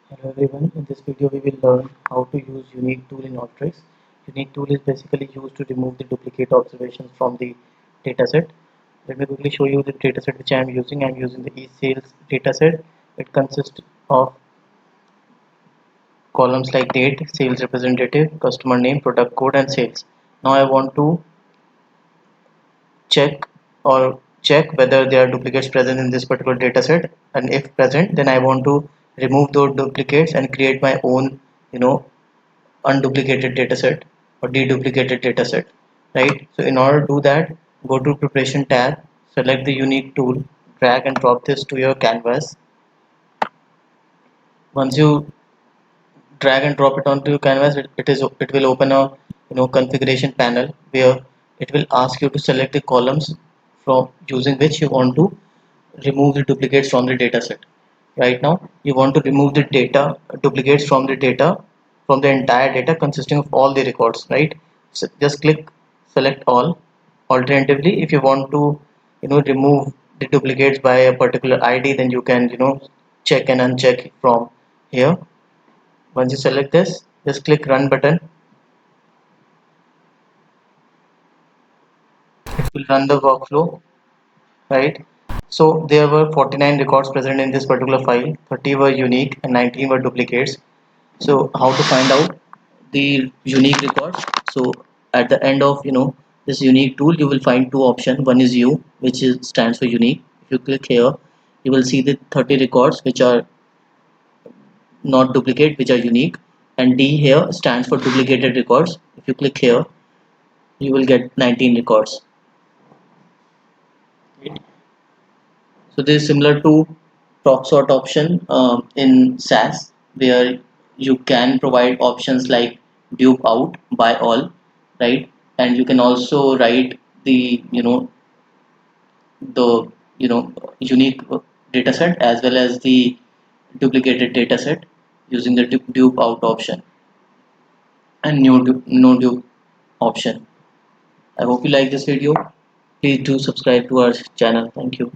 Hello everyone, in this video we will learn how to use unique tool in Alteryx. Unique tool is basically used to remove the duplicate observations from the dataset. Let me quickly show you the dataset which I am using. I am using the e-sales dataset. It consists of columns like date, sales representative, customer name, product code and sales. Now I want to check check whether there are duplicates present in this particular dataset, and if present then I want to remove those duplicates and create my own unduplicated dataset or deduplicated dataset, right? So in order to do that, go to preparation tab, select the unique tool, drag and drop this to your canvas. Once you drag and drop it onto your canvas, it will open a configuration panel where it will ask you to select the columns from using which you want to remove the duplicates from the dataset. Right now you want to remove the data duplicates from the entire data consisting of all the records, right? So just click select all. Alternatively, if you want to remove the duplicates by a particular id, then you can check and uncheck from here. Once you select this, just click run button. It will run the workflow, right? So there were 49 records present in this particular file. 30 were unique and 19 were duplicates. So how to find out the unique records? So at the end of this unique tool, you will find two options. One is U, which stands for unique. If you click here, you will see the 30 records which are not duplicate, which are unique, and D here stands for duplicated records. If you click here, you will get 19 records. So this is similar to top sort option in SAS, where you can provide options like dupe out by all, right? And you can also write the the unique dataset as well as the duplicated dataset using the dupe out option and no dupe option. I hope you like this video. Please do subscribe to our channel. Thank you.